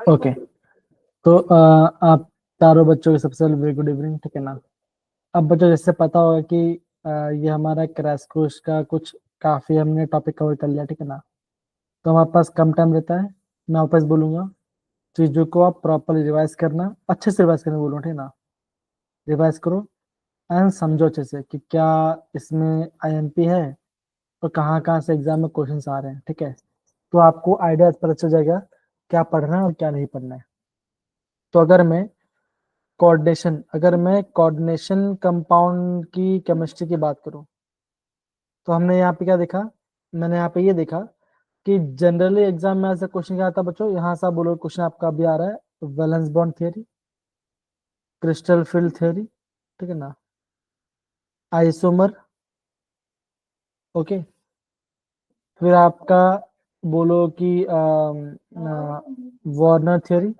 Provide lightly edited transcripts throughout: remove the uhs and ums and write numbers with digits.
Okay, तो आप चारों बच्चों के सबसे पहले वेरी गुड इवनिंग, ठीक है ना। अब बच्चों जैसे पता होगा कि ये हमारा क्रैश कोर्स का कुछ काफी हमने टॉपिक कवर कर लिया, ठीक है ना। तो हमारे पास कम टाइम रहता है, मैं वापस बोलूंगा, चीजों को आप प्रॉपरली रिवाइज करना, अच्छे से रिवाइज करने बोलूँ, ठीक है ना। रिवाइज करो एंड समझो अच्छे से कि क्या इसमें आईएमपी है और कहाँ कहाँ से एग्जाम में क्वेश्चंस आ रहे हैं, ठीक है। तो आपको आइडिया पता चल जाएगा क्या पढ़ना है और क्या नहीं पढ़ना है। तो अगर मैं कोऑर्डिनेशन कंपाउंड की केमिस्ट्री की बात करूं, तो हमने यहाँ पे क्या देखा, मैंने यहाँ पे ये देखा कि जनरली एग्जाम में ऐसा क्वेश्चन क्या आता है बच्चों, यहाँ से आप बोलो क्वेश्चन आपका भी आ रहा है, valence bond theory, crystal field theory, ठीक है ना, आइसोमर, ओके। फिर आपका बोलो कि वार्नर थ्योरी,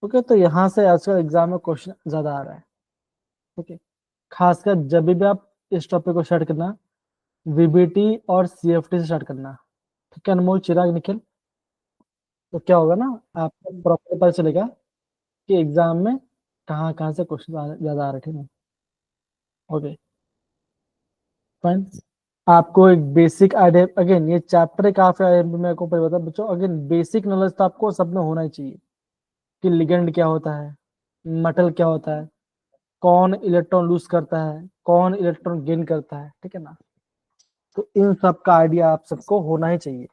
ओके। तो यहाँ से आजकल एग्जाम में क्वेश्चन ज्यादा आ रहा है, ओके। खासकर जब भी आप इस टॉपिक को स्टार्ट करना, वीबीटी और सीएफटी से स्टार्ट करना, ठीक है। अनमोल, चिराग, निखिल, तो क्या होगा ना, आपको प्रॉपर पता चलेगा कि एग्जाम में कहाँ कहाँ से क्वेश्चन ज्यादा आ रहे, ठीक है। Okay, fine. आपको एक बेसिक आइडिया, अगेन ये चैप्टर काफी मेरे को पता बच्चों, अगेन बेसिक नॉलेज तो आपको सब में होना ही चाहिए कि लिगेंड क्या होता है, मेटल क्या होता है, कौन इलेक्ट्रॉन लूज करता है, कौन इलेक्ट्रॉन गेन करता है, ठीक है ना। तो इन सब का आइडिया आप सबको होना ही चाहिए,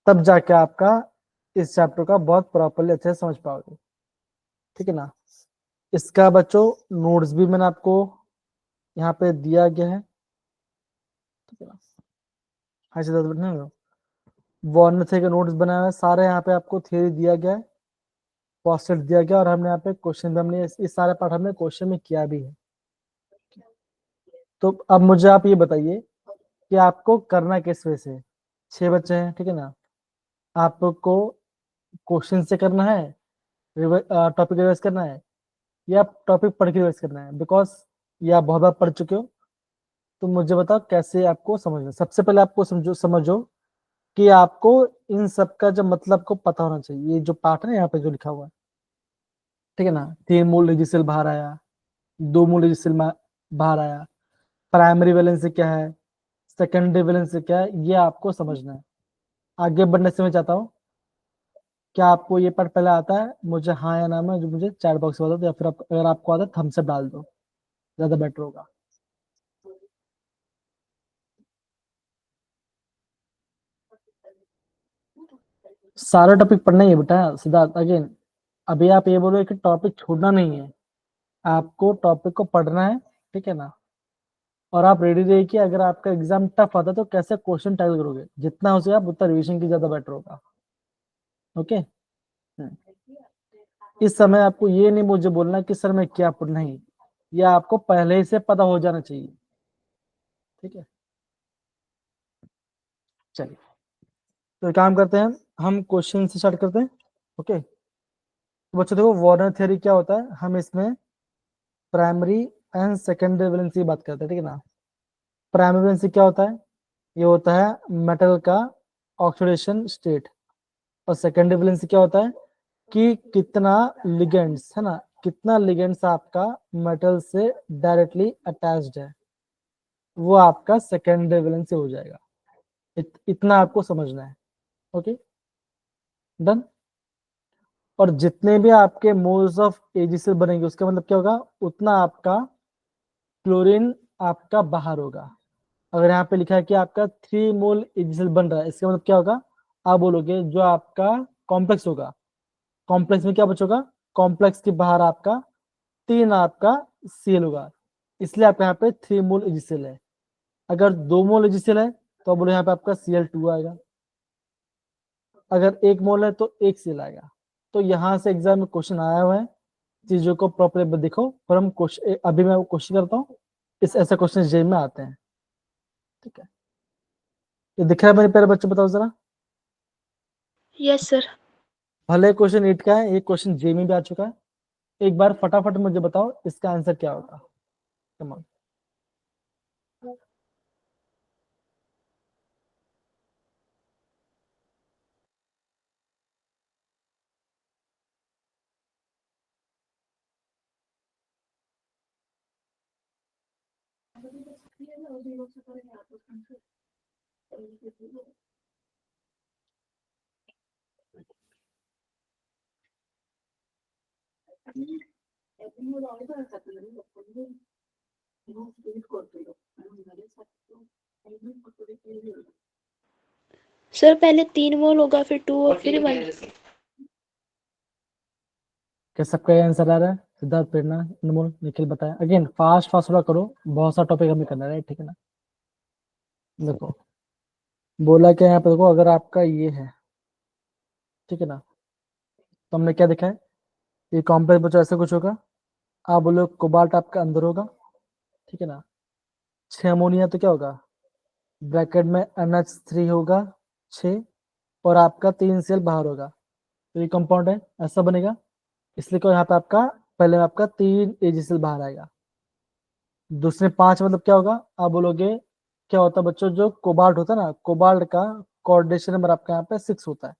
तब जाके आपका इस चैप्टर का बहुत प्रॉपरली अच्छे से समझ पाओगे, ठीक है ना। इसका बच्चों नोट्स भी मैंने आपको यहाँ पे दिया गया है, ठीक है ना। हाँ से 10 मिनट नहीं, वॉर्नर थे के नोट्स बनाए हुए हैं सारे, यहाँ पे आपको थियरी दिया गया है, पोस्टेड दिया गया, और हमने यहाँ पे क्वेश्चन भी, हमने इस सारे पार्ट हमने क्वेश्चन में किया भी है। तो अब मुझे आप ये बताइए कि आपको करना किस वे से, 6 बच्चे हैं, ठीक है ना। आपको क्वेश्चन से करना है, टॉपिक रिवाइज करना है, या टॉपिक पढ़ के रिवाइज करना है, बिकॉज ये आप बहुत बार पढ़ चुके हो। तो मुझे बताओ कैसे आपको समझना। सबसे पहले आपको समझो कि आपको इन सब का जो मतलब को पता होना चाहिए। ये जो पार्ट है ना यहाँ पे जो लिखा हुआ है, ठीक है ना, 3 मूल रेजिस्टेंस बाहर आया, 2 मूल रेजिस्टेंस बाहर आया, प्राइमरी वैलेंस क्या है, सेकेंडरी वैलेंस क्या है, ये आपको समझना है। आगे बढ़ने से मैं चाहता हूँ, क्या आपको ये पार्ट पहले आता है, मुझे हाँ या ना में जो मुझे चैट बॉक्स में बता दो, या फिर अगर आपको आता है थम्स अप डाल दो, ज्यादा बेटर होगा। सारा टॉपिक पढ़ना ही है बेटा सिद्धार्थ, अगेन अभी आप ये बोलो कि टॉपिक छोड़ना नहीं है, आपको टॉपिक को पढ़ना है, ठीक है ना। और आप रेडी रहिए कि अगर आपका एग्जाम टफ आता है तो कैसे क्वेश्चन टैकल करोगे, जितना हो सके आप उतना रिवीजन की ज्यादा बेटर होगा, ओके। इस समय आपको ये नहीं मुझे बोलना कि सर मैं क्या पढ़ना है, ये आपको पहले ही से पता हो जाना चाहिए, ठीक है। चलिए, तो एक काम करते हैं, हम क्वेश्चन से स्टार्ट करते हैं, ओके। तो बच्चों देखो, वार्नर थ्योरी क्या होता है, हम इसमें प्राइमरी एंड सेकेंडरी वैलेंस की बात करते हैं, ठीक है ना। प्राइमरी वैलेंस क्या होता है, ये होता है मेटल का ऑक्सीडेशन स्टेट, और सेकेंडरी वैलेंस क्या होता है कि कितना लिगेंड्स है ना, कितना लिगेंड्स आपका मेटल से डायरेक्टली अटैच्ड है, वो आपका सेकेंडरी वैलेंस से हो जाएगा। इतना आपको समझना है, ओके, डन। और जितने भी आपके मोल्स ऑफ एजीसीएल बनेंगे, उसका मतलब क्या होगा, उतना आपका क्लोरीन आपका बाहर होगा। अगर यहाँ पे लिखा है कि आपका 3 मोल एजीसीएल बन रहा है, इसका मतलब क्या होगा, आप बोलोगे जो आपका कॉम्प्लेक्स होगा, कॉम्प्लेक्स में क्या बचोगा, कॉम्प्लेक्स के बाहर आपका 3 आपका सीएल होगा, इसलिए आपका यहाँ पे 3 मोल एजीसीएल है। अगर 2 मोल एजीसीएल है तो बोलो यहाँ पे आपका Cl2 आएगा, अगर 1 मोल है तो 1 सीएल आएगा। तो यहाँ से एग्जाम में क्वेश्चन आया हुआ है, चीजों को प्रॉपर देखो, और हम क्वेश्चन अभी मैं कोशिश करता हूँ, इस ऐसे क्वेश्चन जेम में आते हैं, ठीक है। ये दिख रहा है मेरे प्यारे बच्चे, बताओ जरा। Yes sir. भले क्वेश्चन 8 का है, एक क्वेश्चन जे में भी आ चुका है, एक बार फटाफट मुझे बताओ इसका आंसर क्या होगा, कम ऑन। सर पहले 3 मोल होगा फिर 2 और फिर 1। क्या सबका आंसर आ रहा है? सिद्धार्थ, प्रेरणा, अनमोल, निखिल बताएं। अगेन फास्ट फास्ट थोड़ा करो, बहुत सा टॉपिक हमें करना है, ठीक है ना। देखो बोला क्या यहाँ पे, देखो अगर आपका ये है, ठीक है ना, तो हमने क्या देखा है, ये कॉम्प्लेक्स बच्चों ऐसे कुछ होगा। आप बोलो कोबाल्ट आपका अंदर होगा, ठीक है ना। 6 अमोनिया तो क्या होगा, ब्रैकेट में NH3 होगा 6, और आपका 3 सेल बाहर होगा, तो ये कंपाउंड है, ऐसा बनेगा। इसलिए को यहाँ पे आपका पहले में आपका 3 AG सेल बाहर आएगा। दूसरे 5 मतलब क्या होगा, आप बोलोगे क्या होता है बच्चों, जो कोबाल्ट होता है ना, कोबाल्ट का कोऑर्डिनेशन नंबर आपका यहाँ पे 6 होता है।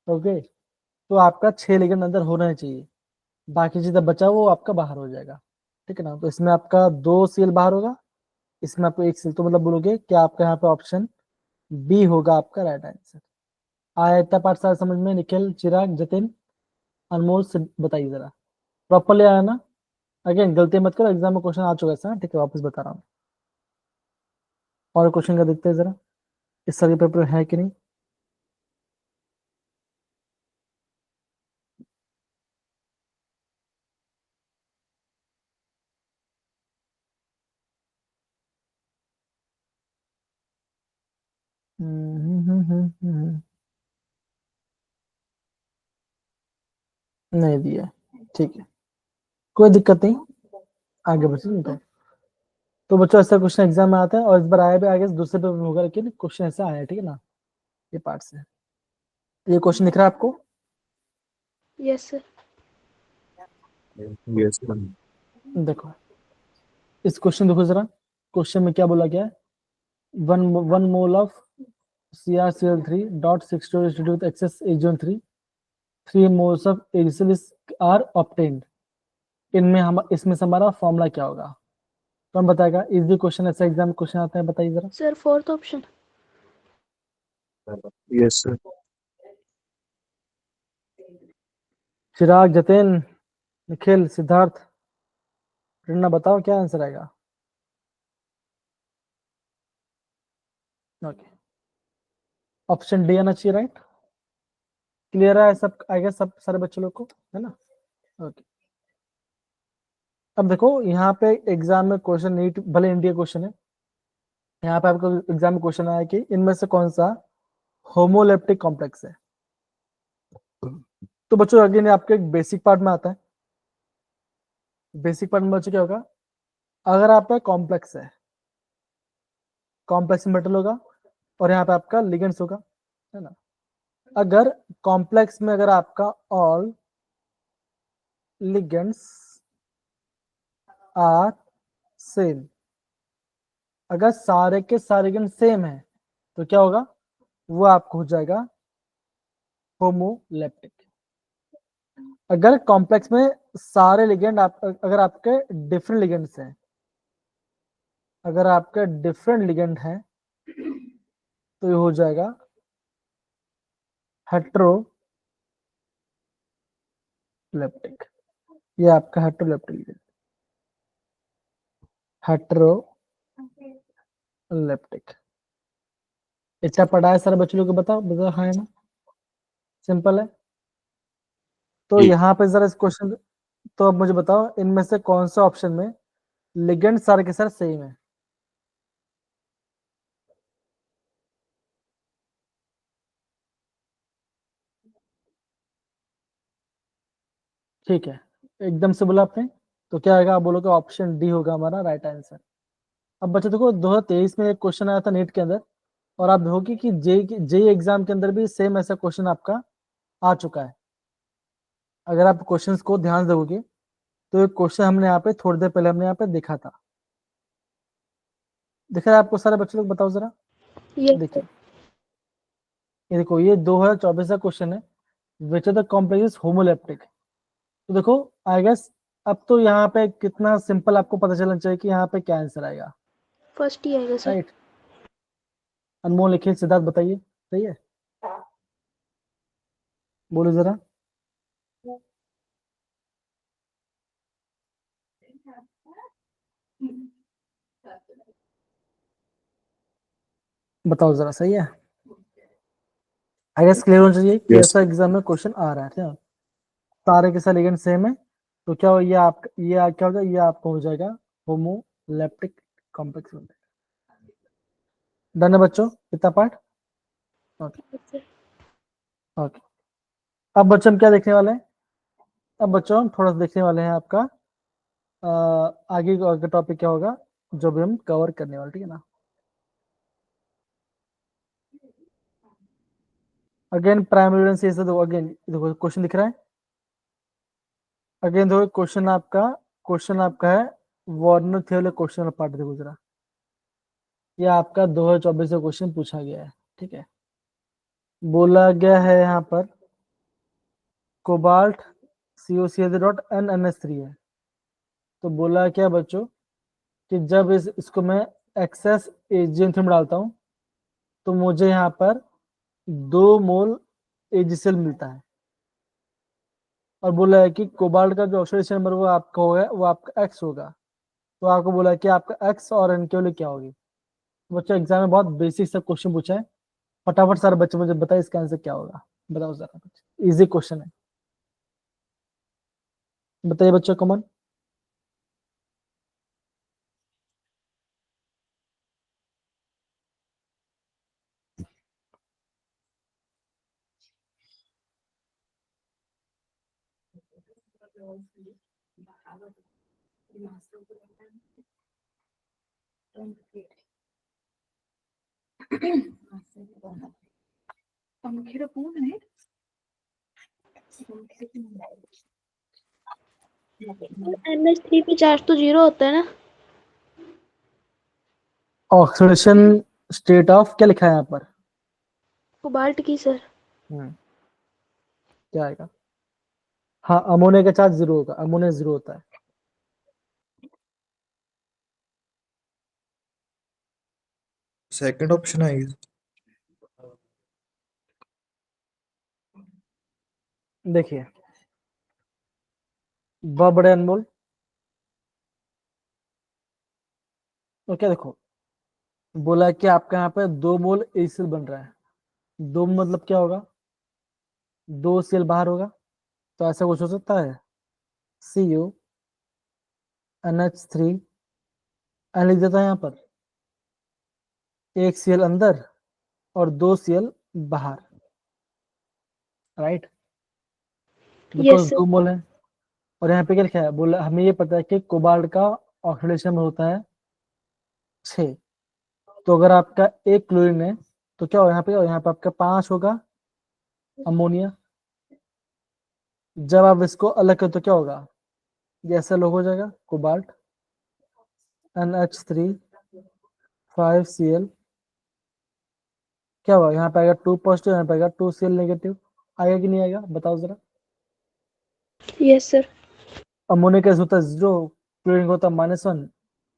ओके, तो आपका 6 लिगेंड अंदर होना ही चाहिए, बाकी चीजें बचा वो आपका बाहर हो जाएगा, ठीक है ना। तो इसमें आपका 2 सेल बाहर होगा, इसमें आपको 1 सेल, तो मतलब बोलोगे कि आपका यहाँ पे ऑप्शन बी होगा आपका राइट आंसर। आया इतना पार्ट सारा समझ में? निखिल, चिराग, जतिन, अनमोल से बताइए जरा, प्रॉपरली आया ना? अगेन गलती मत करो, एग्जाम में क्वेश्चन आ चुका है ऐसा, ठीक है, वापस बता रहा हूँ। और क्वेश्चन का देखते हैं जरा, इस साल के पेपर है कि नहीं। नहीं दिया, ठीक है, कोई दिक्कत नहीं, आगे बढ़ते हैं, तो बच्चों ऐसा क्वेश्चन एग्जाम में आता है, और इस बार आया भी आगे दूसरे पेपर में होगा, लेकिन क्वेश्चन ऐसा आया है, ठीक है ना, ये पार्ट से। ये क्वेश्चन दिख रहा है आपको? Yes sir. Yes ma'am. देखो इस क्वेश्चन देखो जरा, क्वेश्चन में क्या बोला गया है, one mole of CrCl3 dot 6 with excess Ag3, 3 moles of AgCl are obtained। इनमें हम इसमें से हमारा फॉर्मूला क्या होगा? कौन बताएगा? इजी क्वेश्चन, ऐसा एग्जाम क्वेश्चन आता है, बताइए जरा। Sir 4th option. Yes sir. Chirag, Jatin, Nikhil, Siddharth, Prerna, बताओ क्या आंसर आएगा। ओके, ऑप्शन डी आना चाहिए, राइट। क्लियर है सब आएगा, सब सारे बच्चों लोग को, है ना। ओके, अब देखो यहाँ पे एग्जाम में क्वेश्चन, नीट भले इंडिया क्वेश्चन है, यहाँ पे आपको एग्जाम में क्वेश्चन आया कि इनमें से कौन सा होमोलेप्टिक कॉम्प्लेक्स है। तो बच्चों अगेन आपके एक बेसिक पार्ट में आता है, बेसिक पार्ट में बच्चों क्या होगा, अगर आपका कॉम्प्लेक्स है, कॉम्प्लेक्स मेटल होगा, और यहाँ पे आपका लिगेंड्स होगा, है ना। अगर कॉम्प्लेक्स में अगर आपका ऑल लिगेंड्स आर सेम, अगर सारे के सारे लिगेंड सेम है, तो क्या होगा, वो आपको हो जाएगा होमोलेप्टिक। अगर कॉम्प्लेक्स में सारे लिगेंड अगर आपके डिफरेंट लिगेंड्स हैं, अगर आपके डिफरेंट लिगेंड हैं, तो ये हो जाएगा हेट्रोलेप्टिक। ये आपका हेट्रोलेप्टिक लिगेंड, हेट्रोलेप्टिक। इतना पढ़ा है सारे बच्चों लोग को, बताओ बताओ, हाँ है ना, सिंपल है। तो जी। यहाँ पे जरा इस क्वेश्चन, तो अब मुझे बताओ इनमें से कौन सा ऑप्शन में लिगेंड सारे के सारे सेम है। ठीक है, एकदम से बोला आपने, तो क्या आएगा, आप बोलोगे ऑप्शन डी होगा हमारा राइट आंसर। अब बच्चों देखो 2023 में एक क्वेश्चन आया था नीट के अंदर, और आप देखोगे कि जेई एग्जाम के अंदर भी सेम ऐसा क्वेश्चन आपका आ चुका है। अगर आप क्वेश्चंस को ध्यान दोगे, तो एक क्वेश्चन हमने यहाँ पे थोड़ी देर पहले हमने यहाँ पे देखा था, दिखा है आपको सारे बच्चे लोग, बताओ जरा। यस देखिए सर। ये देखो, ये 2024 का क्वेश्चन है, which are the complex homoleptic. तो देखो आई गेस अब तो यहाँ पे कितना सिंपल आपको पता चलना चाहिए कि यहाँ पे क्या आंसर आएगा, फर्स्ट ही आएगा सर। राइट। अनमोल, निखिल, सिद्धार्थ, बताइए सही है, बोलो जरा। बताओ जरा, सही है। आई गेस क्लियर होना चाहिए कि Yes. ऐसा एग्जाम में क्वेश्चन आ रहा है, क्या सारे के सारे लिगेंड सेम है, तो क्या हो, क्या हो जाएगा, ये आपको हो जाएगा होमोलैप्टिक कॉम्प्लेक्स। डन है बच्चों, कितना पार्ट? Sir okay. अब बच्चों हम क्या देखने वाले हैं? अब बच्चों हम थोड़ा सा देखने वाले हैं आपका आगे का टॉपिक क्या होगा जो भी हम कवर करने वाले, ठीक है ना। अगेन प्राइमरी से देखो, अगेन देखो क्वेश्चन दिख रहा है। अगेन देखो क्वेश्चन आपका है वार्नर थ्योरी क्वेश्चन पार्ट, देखो जरा। ये आपका 2024 से क्वेश्चन पूछा गया है, ठीक है। बोला गया है यहाँ पर कोबाल्ट COCH.N है। तो बोला क्या बच्चों कि जब इसको मैं एक्सेस एजीएम में डालता हूँ तो मुझे यहाँ पर 2 मोल एजीसीएल मिलता है। और बोला है कि कोबाल्ट का जो ऑक्सीडेशन नंबर वो आपका होगा, वो आपका एक्स होगा। तो आपको बोला है कि आपका एक्स और एन की वैल्यू क्या होगी। बच्चों एग्जाम में बहुत बेसिक सा क्वेश्चन पूछा है, फटाफट सारे बच्चे मुझे बताइए इसका आंसर क्या होगा, बताओ जरा। इजी क्वेश्चन है, बताइए बच्चों कॉमन। NH3 पे चार्ज तो 0 होता है ना। ऑक्सीडेशन स्टेट ऑफ क्या लिखा है यहाँ पर? कोबाल्ट की सर। क्या आएगा? हाँ, अमोनिया का चार्ज 0 होगा, अमोनिया 0 होता है। Second option है ये। देखिए बहुत बड़े अनमोल, तो क्या देखो बोला है कि आपका यहाँ पे 2 मोल एसीएल बन रहा है। 2 मतलब क्या होगा, 2 सीएल बाहर होगा। तो ऐसा कुछ हो सकता है, CuNH3 एन लिख देता है यहाँ पर, 1 सीएल अंदर और 2 सीएल बाहर, राइट, यस बिकॉज सर। 2 मोल है। और यहाँ पे क्या लिखा है, बोला हमें ये पता है कि कोबाल्ट का ऑक्सीडेशन होता है 6। तो अगर आपका एक क्लोरीन है तो क्या होगा, यहाँ पे आपका 5 होगा अमोनिया। जब आप इसको अलग करो तो क्या होगा, ये ऐसा लोग हो जाएगा कोबाल्ट NH3 5Cl। क्या होगा, यहाँ पे आएगा 2 पॉजिटिव, यहाँ पे आएगा 2Cl नेगेटिव। आएगा कि नहीं आएगा, बताओ जरा। Yes sir. अमोनिया का होता है 0, क्लोरीन का होता है -1।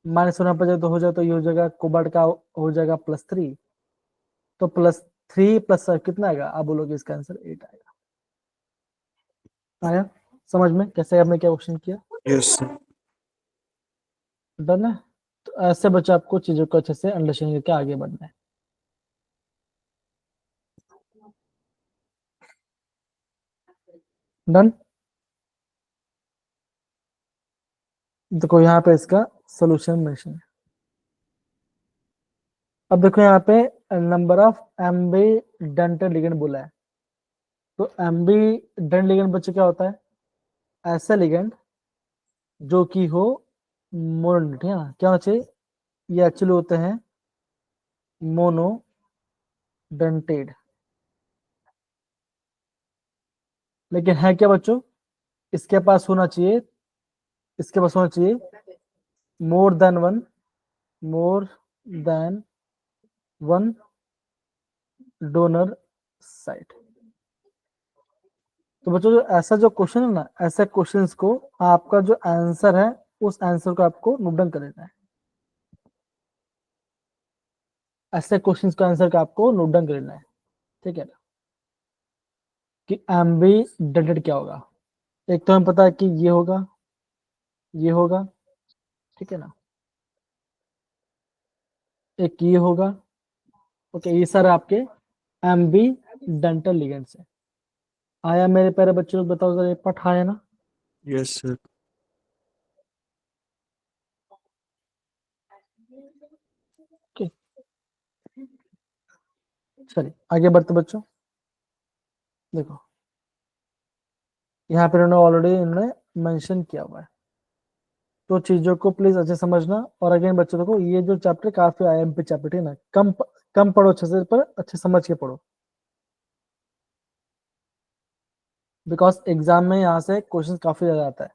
-1 यहाँ पे जाए तो हो जाए, तो ये हो जाएगा कोबाल्ट का हो जाएगा +3। तो +3 प्लस कितना आएगा, आप बोलोगे इसका आंसर 8 आएगा। आया समझ में कैसे आपने क्या क्वेश्चन किया? Yes. डन है। तो ऐसे बच्चे आपको चीजों को अच्छे से अंडरस्टैंड करके आगे बढ़ना है। डन। देखो यहाँ पे इसका सोल्यूशन मेंशन है। अब देखो यहाँ पे नंबर ऑफ एम्बीडेंट लिगेंड बोला है। तो एम्बीडेंट लिगेंड बच्चे क्या होता है, ऐसा लिगेंड जो कि हो मोनो, ठीक है ना, क्या होना चाहिए, ये एक्चुअली होते हैं मोनो डेंटेड। लेकिन है क्या बच्चों, इसके पास होना चाहिए, इसके पास होना चाहिए more than one, more than one donor site. तो बच्चों जो ऐसा जो क्वेश्चन है ना, ऐसे क्वेश्चंस को आपका जो आंसर है उस आंसर को आपको नोट डाउन कर लेना है। ऐसे क्वेश्चंस का आंसर का आपको नोट डाउन कर लेना है, ठीक है ना, कि एम्बीडेंटेड क्या होगा। एक तो हमें पता है कि ये होगा, ये होगा, ठीक है ना, एक ये होगा। ओके, ये सारे आपके एम्बीडेंटल लिगेंड्स है। आया मेरे प्यारे बच्चों लोग, बताओ जरा, ये पाठ आया ना? Yes sir. ओके, चलिए आगे बढ़ते बच्चों। देखो यहाँ पे इन्होंने ऑलरेडी इन्होंने मेंशन किया हुआ है, तो चीजों को प्लीज अच्छे समझना। और अगेन बच्चों देखो, ये जो चैप्टर काफी आईएमपी चैप्टर है ना, कम पढ़ो अच्छे से, पर अच्छे समझ के पढ़ो, बिकॉज एग्जाम में यहाँ से क्वेश्चन काफी ज्यादा आता है।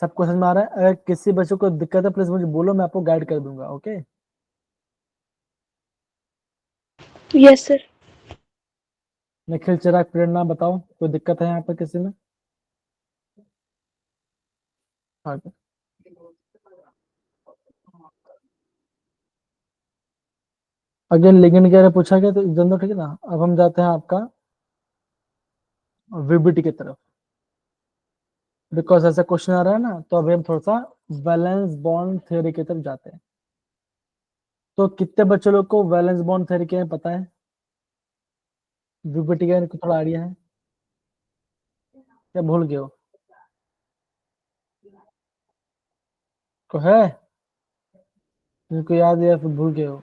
सब क्वेश्चन में आ रहा है, अगर किसी बच्चे को दिक्कत है प्लीज मुझे बोलो, मैं आपको गाइड कर दूंगा। Okay, yes sir. Nikhil, Chirag, Prerna, बताओ कोई दिक्कत है यहाँ पर किसी में? आगे अगेन लिगेंड के बारे में पूछा गया, तो एकदम तो ठीक है ना। अब हम जाते हैं आपका वीबीटी की तरफ, बिकॉज ऐसा क्वेश्चन आ रहा है ना, तो अभी हम थोड़ा सा वैलेंस बॉन्ड थ्योरी की तरफ जाते हैं। तो कितने बच्चों लोग को वैलेंस बॉन्ड थ्योरी के बारे में पता है? वीबीटी के बारे में थोड़ा आइडिया है क्या? भूल गए हो? को है जिनको याद है या फिर भूल गए हो?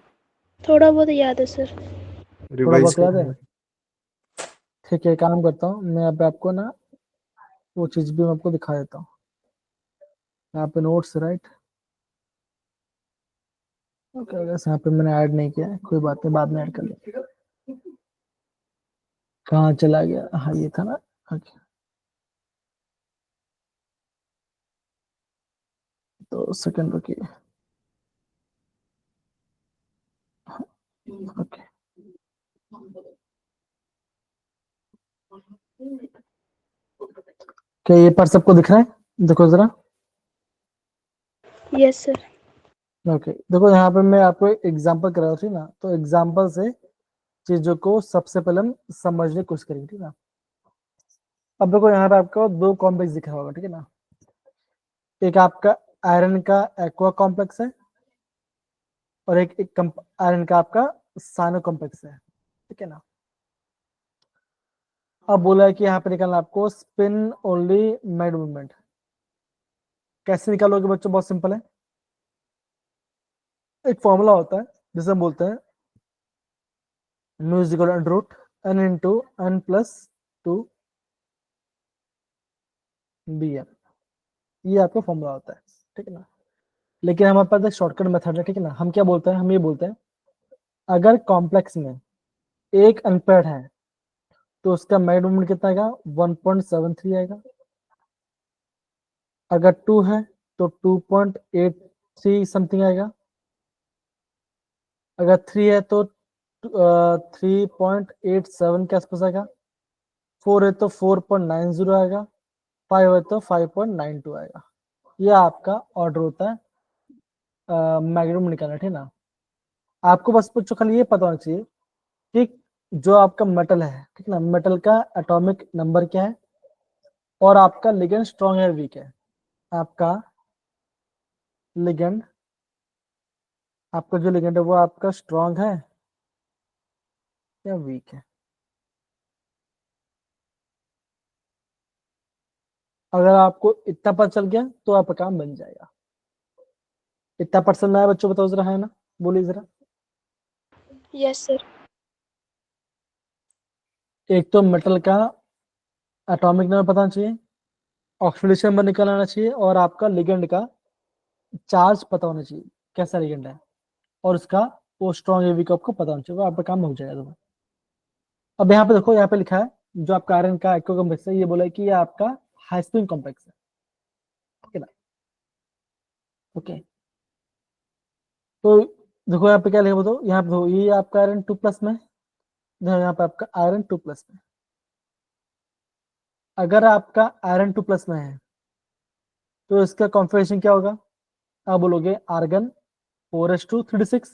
थोड़ा बहुत याद है सर। थोड़ा रिवाइज बहुत याद है? करना। ठीक है, काम करता हूँ मैं, यहाँ पे आपको ना वो चीज भी मैं आपको दिखा देता हूँ। यहाँ पे नोट्स, राइट? ओके, यहाँ पे मैंने ऐड नहीं किया है, कोई बात नहीं, बाद में ऐड कर लेंगे। कहाँ चला गया? हाँ ये था ना। ओके, तो सेकंड रुकिए। ओके, क्या ये पर सबको दिख रहा है? देखो जरा। Yes sir. ओके, देखो यहाँ पे मैं आपको एग्जांपल करा रहा थी ना, तो एग्जांपल से चीजों को सबसे पहले हम समझने की कोशिश करेंगे, ठीक है ना। अब देखो यहाँ पे आपको दो कॉम्प्लेक्स दिख रहा होगा, ठीक है ना। एक आपका आयरन का एक्वा कॉम्प्लेक्स है, और एक आयरन का आपका साइनो कॉम्प्लेक्स है, ठीक है ना। अब बोला है कि यहाँ पे निकालना आपको स्पिन ओनली मेड मूवमेंट। कैसे निकालोगे बच्चों? बहुत सिंपल है, एक फॉर्मूला होता है जिसे हम बोलते हैं mu is equal to root n into n plus two B N. ये आपका फॉर्मूला होता है, ठीक है ना। लेकिन हमारे पास एक शॉर्टकट मेथड है, ठीक है ना। हम क्या बोलते हैं? हम ये बोलते हैं, अगर कॉम्प्लेक्स में एक अनपेयर्ड है तो उसका मेड मूवमेंट कितना आएगा? 1.73 आएगा। अगर टू है तो 2.83 समथिंग आएगा। अगर थ्री है तो 3.87 के आसपास आएगा। फोर है तो 4.90 आएगा। फाइव है तो 5.92 आएगा। ये आपका ऑर्डर होता है मैग्नीट्यूड निकालना, ठीक है ना। आपको बस बच्चों खाली ये पता होना चाहिए कि जो आपका मेटल है, ठीक है ना, मेटल का एटॉमिक नंबर क्या है, और आपका लिगेंड स्ट्रॉन्ग है वीक है। आपका लिगेंड, आपका जो लिगेंड है वो आपका स्ट्रॉन्ग है या वीक है। अगर आपको इतना पता चल गया तो आपका काम बन जाएगा। इतना परसेंट आया बच्चों? बताओ जरा, है ना? बोलिए जरा। Yes sir. एक तो मेटल का एटॉमिक नंबर पता होना चाहिए, ऑक्सीडेशन नंबर निकल आना चाहिए, और आपका लिगेंड का चार्ज पता होना चाहिए, कैसा लिगेंड है, और उसका वो स्ट्रॉन्ग या वीक आपको पता होना चाहिए, वो आपका काम हो जाएगा। तो अब यहाँ पे देखो, यहाँ पे लिखा है जो आपका आयरन का एक्वा कॉम्प्लेक्स है, ये बोला है कि ये आपका हाई स्पिन कॉम्प्लेक्स है, ठीक है ना। ओके, तो देखो यहाँ पे क्या लिखा बताओ। यहाँ पे देखो, ये आपका आयरन 2+ में, यहाँ पे आपका आयरन 2+ में, अगर आपका आयरन 2+ में है तो इसका कॉन्फ़िगरेशन क्या होगा? आप बोलोगे आर्गन 4s2 3d6,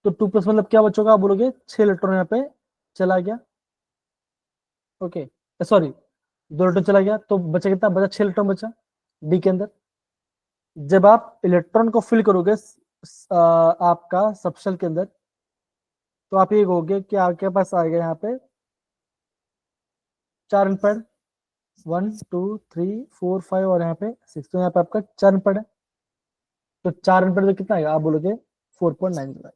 तो 2+ मतलब क्या बचोगा? आप बोलोगे 6 इलेक्ट्रॉन यहाँ पे चला गया। ओके, सॉरी 2 इलेक्ट्रॉन चला गया, तो बचा कितना? बचा 6 इलेक्ट्रॉन बचा डी के अंदर। जब आप इलेक्ट्रॉन को फिल करोगे आपका सबशेल के अंदर, तो आप ये कहोगे कि आपके पास आएगा यहाँ पे 4 अनपेड, 1 2 3 4 5 और यहाँ पे 6, तो यहाँ पे आपका 4 अनपेड है। तो 4 अनपेड में कितना आएगा? आप बोलोगे 4.9 आएगा।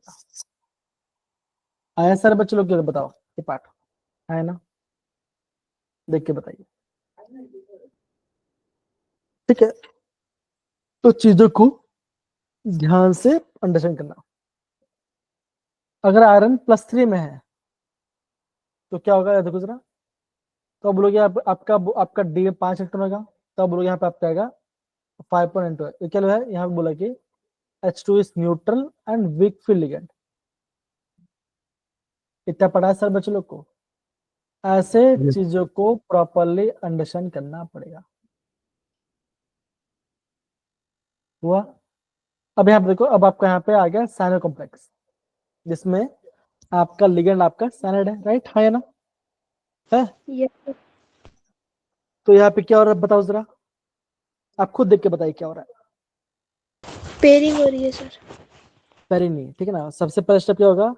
आया सर बच्चे लोग? क्या बताओ ये पार्ट है ना? देख के बताइए। ठीक है, तो चीजों को ध्यान से अंडरस्टैंड करना। अगर आयरन +3 में है तो क्या होगा? देखो जरा, तो आप बोलोगे आपका डी में 5 इलेक्ट्रॉन होगा, तो आप बोलोगे यहाँ पे आपका आएगा 5.2 है। ये क्या है? यहाँ पे बोला कि H2 is neutral and weak field ligand. इतना पढ़ा है सर बच्चे लोग को? ऐसे चीजों को प्रॉपरली अंडरस्टैंड करना पड़ेगा। हुआ? अब यहाँ पे देखो, अब आपका यहाँ पे आ गया साइनो कॉम्प्लेक्स, जिसमें आपका लिगेंड आपका साइनाइड है, राइट? हाँ या ना? है? Yes sir. तो यहाँ पे क्या हो रहा है बताओ जरा, आप खुद देख के बताइए क्या हो रहा है। पेयरिंग हो रही है सर। पेरिंग नहीं, ठीक है ना? सबसे पहला स्टेप क्या होगा?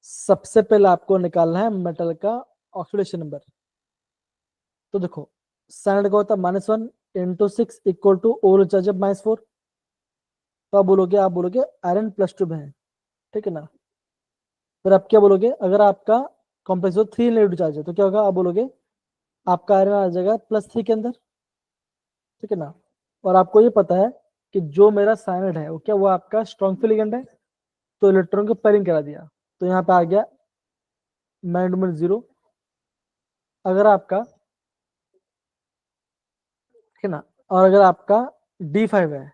सबसे पहले आपको निकालना है मेटल का ऑक्सीडेशन नंबर। तो देखो, साइनाइड का होता है -1 × 6 = ओवरऑल चार्ज -4। तो आप बोलोगे आयरन +2 में है, ठीक है ना? फिर आप क्या बोलोगे? अगर आपका कॉम्प्लेक्स 3 नेगेटिव चार्ज है तो क्या होगा? आप बोलोगे आपका आयरन आ जाएगा +3 के अंदर, ठीक है ना? और आपको ये पता है कि जो मेरा साइनाइड है वो क्या, वो आपका स्ट्रॉन्ग फील्ड लिगेंड है, तो इलेक्ट्रॉन को पेयरिंग करा दिया, तो यहाँ पे आ गया मैग्नेट 0। अगर आपका, ठीक है ना, और अगर आपका D5 है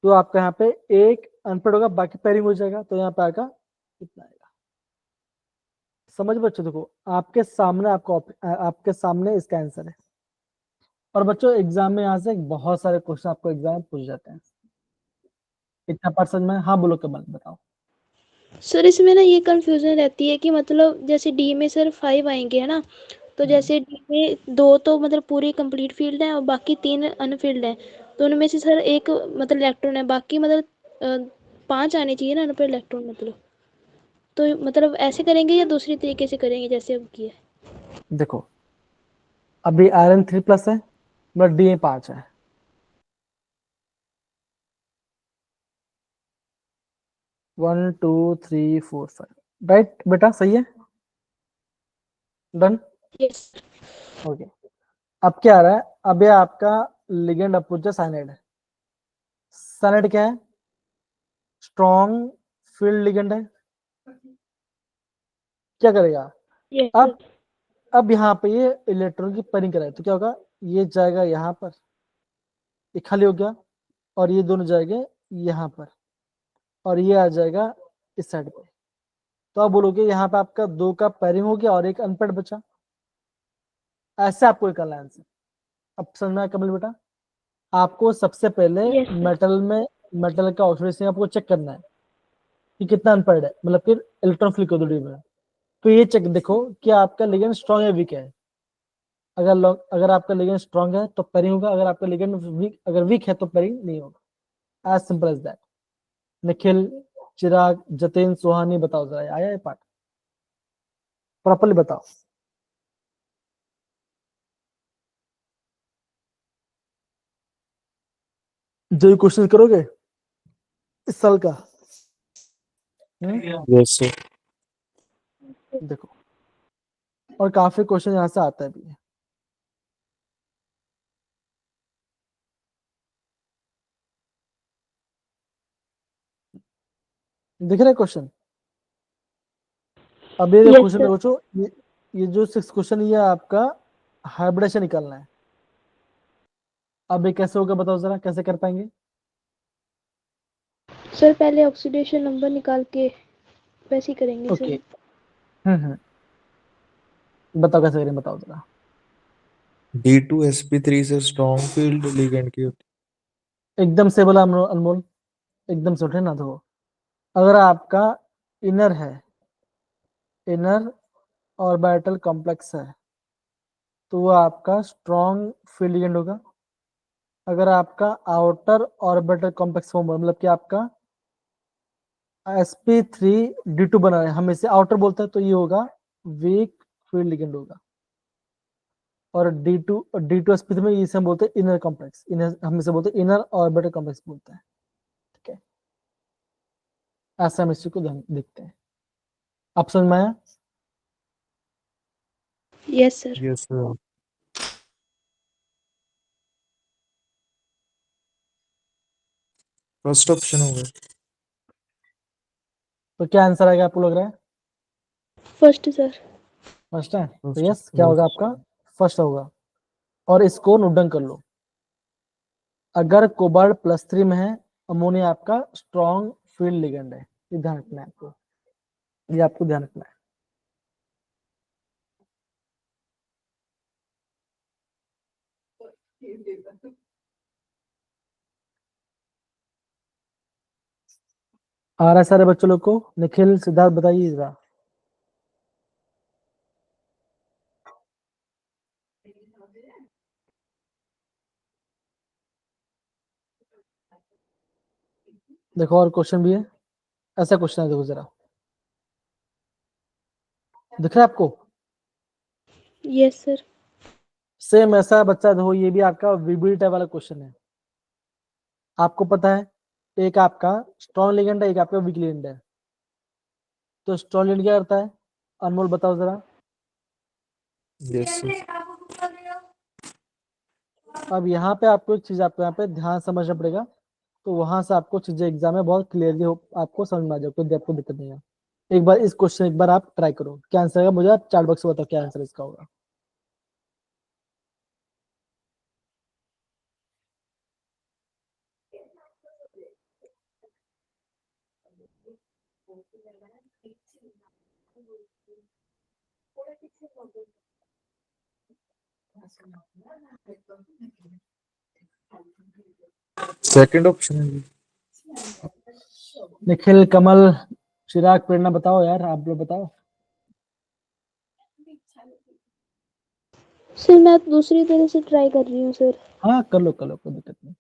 तो आपका यहाँ पे एक अनपेड होगा, बाकी पेयरिंग हो जाएगा, तो यहाँ पे आएगा कितना आएगा? समझ बच्चों, देखो आपके सामने इसका आंसर है। और बच्चों एग्जाम में यहाँ से बहुत सारे क्वेश्चन आपको एग्जाम में पूछ जाते हैं। इतना परसेंट में? हाँ बोलो कमल, बताओ। सर इसमें ना ये कंफ्यूजन रहती है कि मतलब जैसे डी में सर 5 आएंगे है ना, तो जैसे डी में 2 तो मतलब पूरी कंप्लीट फील्ड है और बाकी 3 अनफील्ड है, तो उनमें से सर एक मतलब इलेक्ट्रॉन है, बाकी मतलब 5 आने चाहिए ना अनफील्ड इलेक्ट्रॉन मतलब। तो मतलब ऐसे करेंगे या दूसरी तरीके से करेंगे जैसे अब किया? देखो, अभी आयरन 3+ है, बट डी 5 है। One two three four five right बेटा, सही है? डन? यस। ओके। अब क्या आ रहा है? अब ये आपका लिगेंड अपोजिट साइनाइड है। साइनाइड क्या है? स्ट्रॉन्ग फील्ड लिगेंड है। क्या करेगा? यस अब सर। अब यहाँ पे ये इलेक्ट्रॉन की पेयरिंग कराए तो क्या होगा? ये जाएगा यहाँ पर, ये खाली हो गया, और ये दोनों जाएंगे यहाँ पर, और ये आ जाएगा इस साइड पे। तो आप बोलोगे यहाँ पे आपका 2 का पेयरिंग हो गया और एक अनपेड बचा। ऐसे आपको निकालना है आंसर। अब समझ में आया कमल बेटा? आपको सबसे पहले यस सर। मेटल का ऑक्सीडेशन आपको चेक करना है कि कितना अनपेड है, मतलब फिर इलेक्ट्रॉन फ्लिक कर दो में। तो ये चेक देखो कि आपका लिगेंड स्ट्रॉन्ग है वीक है। अगर आपका लिगेंड स्ट्रॉन्ग है तो पेयरिंग होगा, अगर आपका लिगेंड वीक है तो पेयरिंग नहीं होगा। As simple as that. Nikhil, Chirag, Jatin, Suhani, बताओ जरा, आया ये पार्ट? प्रॉपरली बताओ। जो क्वेश्चन करोगे इस साल का, यस सर। देखो, और काफी क्वेश्चन यहाँ से आता है भी। दिख रहे क्वेश्चन? अब ये यस क्वेश्चन सर। देखो, ये जो 6 क्वेश्चन, ये आपका हाइब्रिडेशन निकालना है। अब ये कैसे होगा बताओ जरा, कैसे कर पाएंगे? सर पहले ऑक्सीडेशन नंबर निकाल के वैसे ही करेंगे ओके। सर। बताओ कैसे करें, बताओ जरा। D2sp3 से स्ट्रॉन्ग फील्ड लिगेंड की होती एकदम से बोला अनमोल, एकदम से उठे ना। तो अगर आपका इनर है, इनर ऑर्बिटल कॉम्प्लेक्स है, तो वो आपका स्ट्रॉन्ग फील्ड लिगेंड होगा। अगर आपका आउटर ऑर्बिटल कॉम्प्लेक्स फॉर्म मतलब कि आपका sp3d2 बना है, हम इसे आउटर बोलते हैं, तो ये होगा वीक फील्ड लिगेंड होगा। और D2sp3 में इसे हम बोलते हैं इनर कॉम्प्लेक्स, इनर हम इसे बोलते हैं इनर ऑर्बिटल कॉम्प्लेक्स बोलते हैं। ठीक है, ऐसा हम इसी को देखते हैं। आप समझ में आया? Yes sir. Yes sir. First option होगा। तो क्या आंसर आएगा आपको लग रहा है? First sir. फर्स्ट है, तो फर्स्ट यस क्या होगा आपका? फर्स्ट होगा। और इसको नोट डाउन कर लो। अगर कोबाल्ट +3 में है, अमोनिया आपका स्ट्रॉन्ग फील्ड लिगेंड है। ये ध्यान रखना है आपको, ये आपको ध्यान रखना है। आ रहा है सारे बच्चों लोग को? निखिल, सिद्धार्थ, बताइए जरा। देखो और क्वेश्चन भी है, ऐसा क्वेश्चन है, देखो जरा, दिख रहा है आपको? Yes sir. सेम ऐसा बच्चा, देखो ये भी आपका वीबी टाइप वाला क्वेश्चन है। आपको पता है एक आपका स्ट्रॉन्ग लिगेंड है, एक आपका वीक लिगेंड है। तो स्ट्रॉन्ग लिगेंड क्या करता है? अनमोल बताओ जरा। Yes sir. अब यहाँ पे आपको एक चीज आपको यहाँ पे ध्यान समझना पड़ेगा, तो वहां से आपको चीजें एग्जाम में बहुत क्लियरली आपको समझ में आ जाए, कोई आपको दिक्कत नहीं है। एक बार इस क्वेश्चन एक बार आप ट्राई करो, क्या आंसर है मुझे आप चैट बॉक्स में बताओ क्या आंसर इसका होगा। सेकंड ऑप्शन है। निखिल, कमल, चिराग, प्रेरणा, बताओ यार, आप लोग बताओ। सर मैं दूसरी तरह से ट्राई कर रही हूँ सर। हाँ कर लो कर लो, कोई दिक्कत नहीं।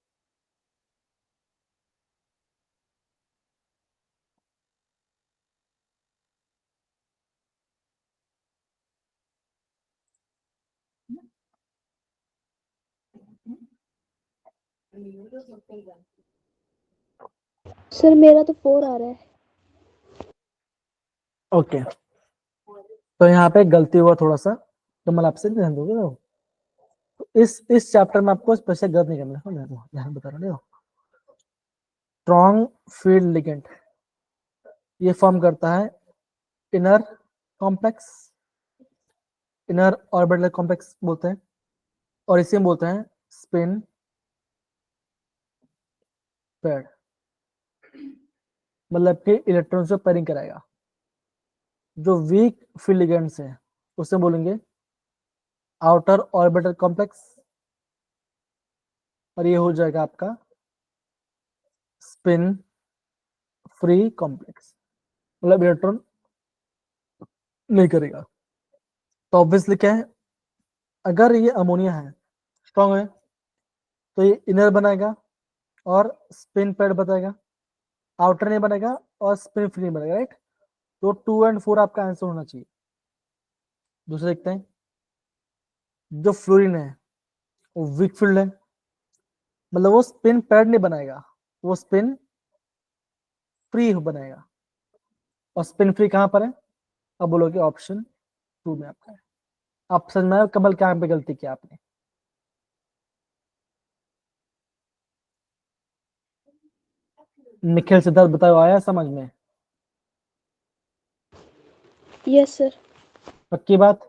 सर मेरा तो 4 आ रहा है। ओके, तो यहाँ पे गलती हुआ थोड़ा सा, तो मैं आपसे ध्यान दोगे तो इस चैप्टर में आपको स्पेशल गलत नहीं करना है, ध्यान बता रहा हूँ। स्ट्रॉन्ग फील्ड लिगेंड ये फॉर्म करता है inner complex, inner orbital complex बोलते हैं, और इसे हम बोलते हैं स्पिन पेयर, मतलब कि इलेक्ट्रॉन से पेयरिंग कराएगा। जो वीक फील्ड लिगेंड्स है उसे बोलेंगे आउटर ऑर्बिटल कॉम्प्लेक्स, और ये हो जाएगा आपका स्पिन फ्री कॉम्प्लेक्स, मतलब इलेक्ट्रॉन नहीं करेगा। तो ऑब्वियसली क्या है, अगर ये अमोनिया है, स्ट्रॉन्ग है, तो ये इनर बनाएगा और स्पिन पेड बताएगा, आउटर नहीं बनेगा और स्पिन फ्री नहीं बनेगा, राइट? तो 2 और 4 आपका आंसर होना चाहिए। दूसरा देखते हैं, जो फ्लोरीन है वो वीक फील्ड है, मतलब वो स्पिन पैड नहीं बनाएगा, वो स्पिन फ्री बनाएगा। और स्पिन फ्री कहां पर है? अब बोलोगे ऑप्शन 2 में आपका है। आप समझ में आया कमल क्या पे गलती किया आपने? निखिल, सिद्धार्थ, बताओ आया समझ में? Yes sir. पक्की बात?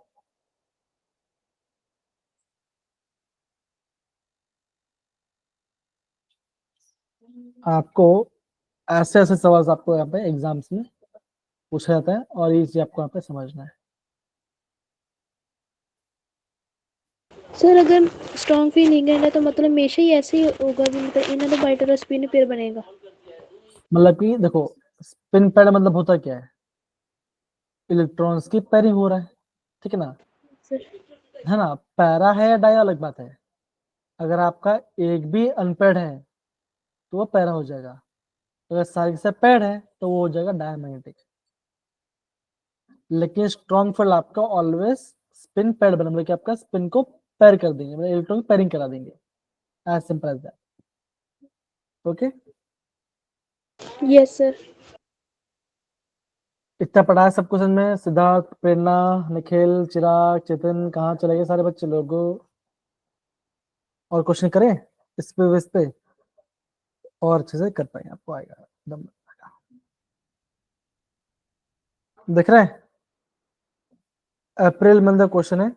आपको ऐसे ऐसे सवाल आपको यहाँ पे एग्जाम्स में पूछा जाता है, और ये चीज आपको यहाँ पे समझना है। सर अगर स्ट्रॉन्ग फील लिगेंड है तो मतलब हमेशा ही ऐसे ही होगा कि मतलब इन्हें तो बाइटर और स्पिन पेयर बनेगा। मतलब कि देखो, स्पिन पैड मतलब होता क्या है, इलेक्ट्रॉन्स की पेयरिंग हो रहा है, ठीक है ना, सर है ना। पैरा है या डाई अलग बात है। अगर आपका एक भी अनपेड है तो वो पैरा हो जाएगा, अगर सारे से पेड है तो वो हो जाएगा डायमैग्नेटिक। लेकिन स्ट्रॉन्ग फील्ड आपका ऑलवेज स्पिन पैड बना, मतलब कि आपका स्पिन को पैर कर देंगे, मतलब इलेक्ट्रॉन पेयरिंग करा देंगे, as simple as that. Okay, yes sir. इतना पढ़ा है सबको समझ में। सिद्धार्थ, प्रेरणा, निखिल, चिराग, चेतन कहाँ चले गए सारे बच्चे लोग। और क्वेश्चन करें इस पे और अच्छे से कर पाएंगे, आपको आएगा एकदम। दिख रहा है, अप्रैल मंथ का क्वेश्चन है,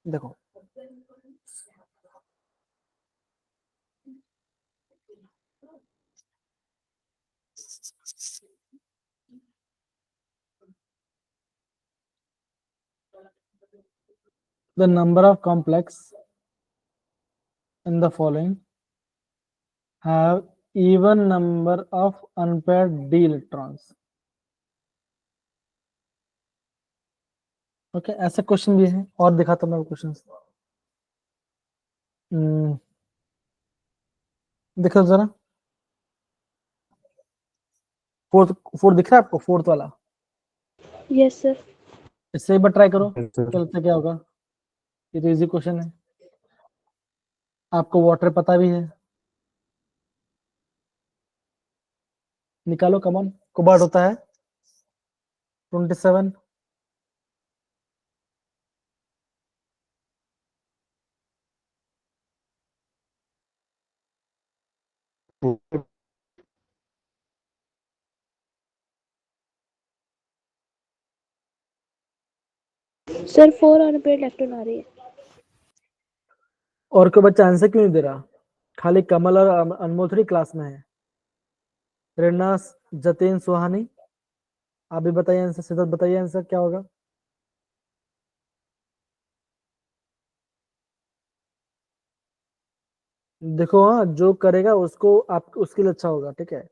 देखो। The number of complex in the following have even number of unpaired d electrons. Okay, ऐसे क्वेश्चन भी है, और दिखाता हूं मैं क्वेश्चन। देखो जरा, फोर्थ फोर्थ दिख रहा है आपको, फोर्थ वाला, यस सर। इससे एक बार ट्राई करो, Yes, sir. चलते क्या होगा। ये तो इजी क्वेश्चन है, आपको वाटर पता भी है, निकालो कमॉन। कोबाल्ट होता है 27, सर 4 अनपेड इलेक्ट्रॉन आ रही है। और कोई बच्चा आंसर क्यों नहीं दे रहा, खाली कमल और अनमोल थोड़ी क्लास में है। प्रेरणा, जतिन, सुहानी, आप भी बताइए आंसर, सिद्धार्थ बताइए आंसर क्या होगा। देखो हाँ, जो करेगा उसको आप उसके लिए अच्छा होगा, ठीक है।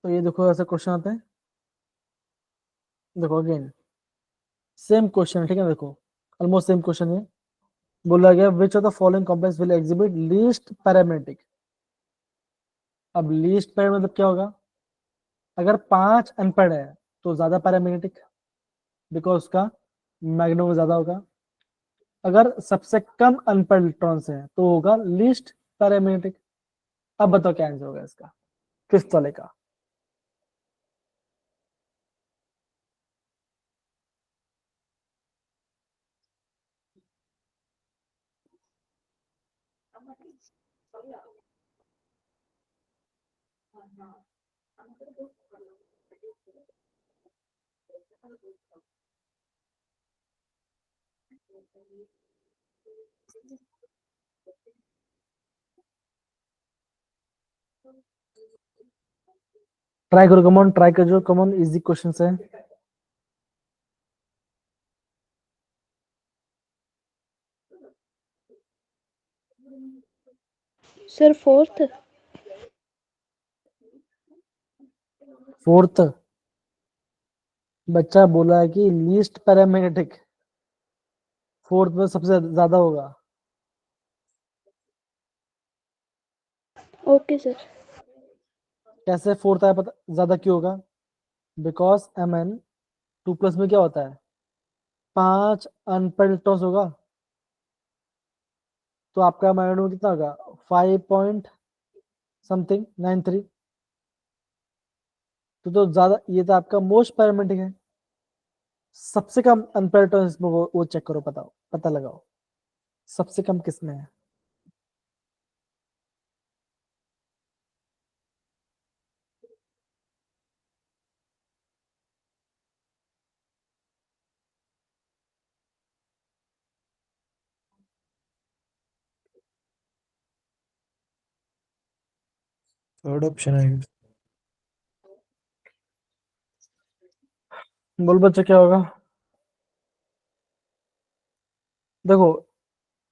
तो ये देखो ऐसे क्वेश्चन आते हैं, देखो अगेन सेम क्वेश्चन, ठीक है, देखो ऑलमोस्ट सेम क्वेश्चन है। बोला गया which of the following complex will exhibit least parametric. अब लीस्ट पैर मतलब क्या होगा, अगर 5 अनपढ़ है तो ज्यादा पैरामेग्नेटिक, बिकॉज उसका मैग्नो ज्यादा होगा। अगर सबसे कम अनपढ़ इलेक्ट्रॉन्स है तो होगा लीस्ट पैरामेग्नेटिक। अब बताओ क्या आंसर होगा इसका, फिफ्थ वाले का। ट्राई करो कमॉन, ट्राई करो कमॉन, इजी क्वेश्चन है। Sir fourth. फोर्थ, बच्चा बोला है कि लीस्ट पैरामेग्नेटिक फोर्थ में सबसे ज्यादा होगा। Okay sir. कैसे फोर्थ आया पता, ज्यादा क्यों होगा, बिकॉज Mn 2 प्लस में क्या होता है, 5 अनपेड इलेक्ट्रॉन्स होगा, तो आपका मैग्नेट्यूड कितना होगा, 5 पॉइंट समथिंग 93। तो ज्यादा, ये तो आपका मोस्ट पैरामेट्रिक है। सबसे कम अनपेड इलेक्ट्रॉन्स में वो चेक करो, बताओ, पता लगाओ सबसे कम किसमें है। थर्ड ऑप्शन आएगा। बोल बच्चे क्या होगा? देखो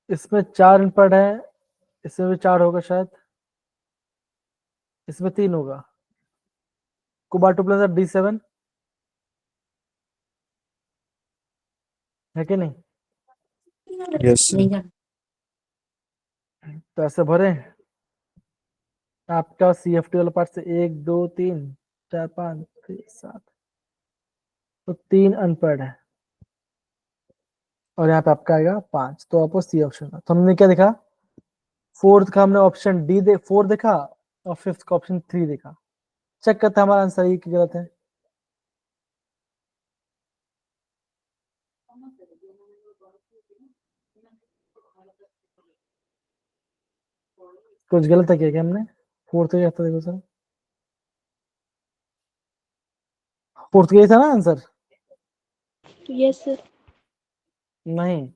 इसमें 4 इनपुट है, इसमें भी 4 होगा शायद, इसमें 3 होगा। कोबाल्ट 2 प्लस D7 है कि नहीं? Yes sir. तो ऐसे भरे आपका CFT वाला पार्ट से 1 2 3 4 5 6 7, तो 3 अनपढ़ है और यहाँ पे आपका आएगा 5, तो आपको सी ऑप्शन था। तो हमने क्या देखा? फोर्थ का हमने ऑप्शन डी 4 देखा और फिफ्थ का ऑप्शन 3 देखा। चेक करते हैं हमारा आंसर सही कि गलत है। कुछ गलत है क्या हमने? फोर्थ का क्या था देखो सर, फोर्थ का ही था ना आंसर? Yes sir. नहीं,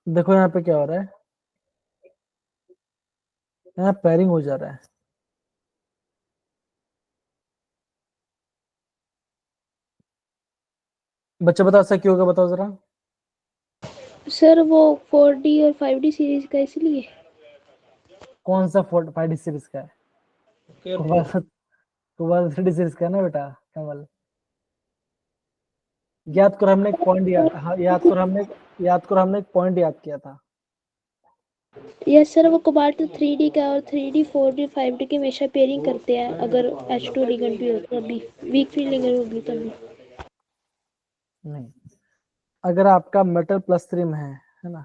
देखो यहाँ पे क्या हो रहा है, यहाँ पेयरिंग हो जा रहा है। बच्चे बताओ ऐसा क्यों होगा, बताओ जरा। सर वो 4D और 5D सीरीज का इसलिए। कौन सा 5D सीरीज का है? कोबाल 3D सीरीज का है ना बेटा कमल। याद करो हमने एक पॉइंट याद करो हमने एक पॉइंट याद किया था। यस सर, वो कोबाल्ट 3D का और 3D 4D 5D की हमेशा पेयरिंग करते हैं अगर H2 लिगेंड भी हो तभी, वीक फील्ड लिगेंड होगी तभी। नहीं, अगर आपका मेटल प्लस 3 में है ना,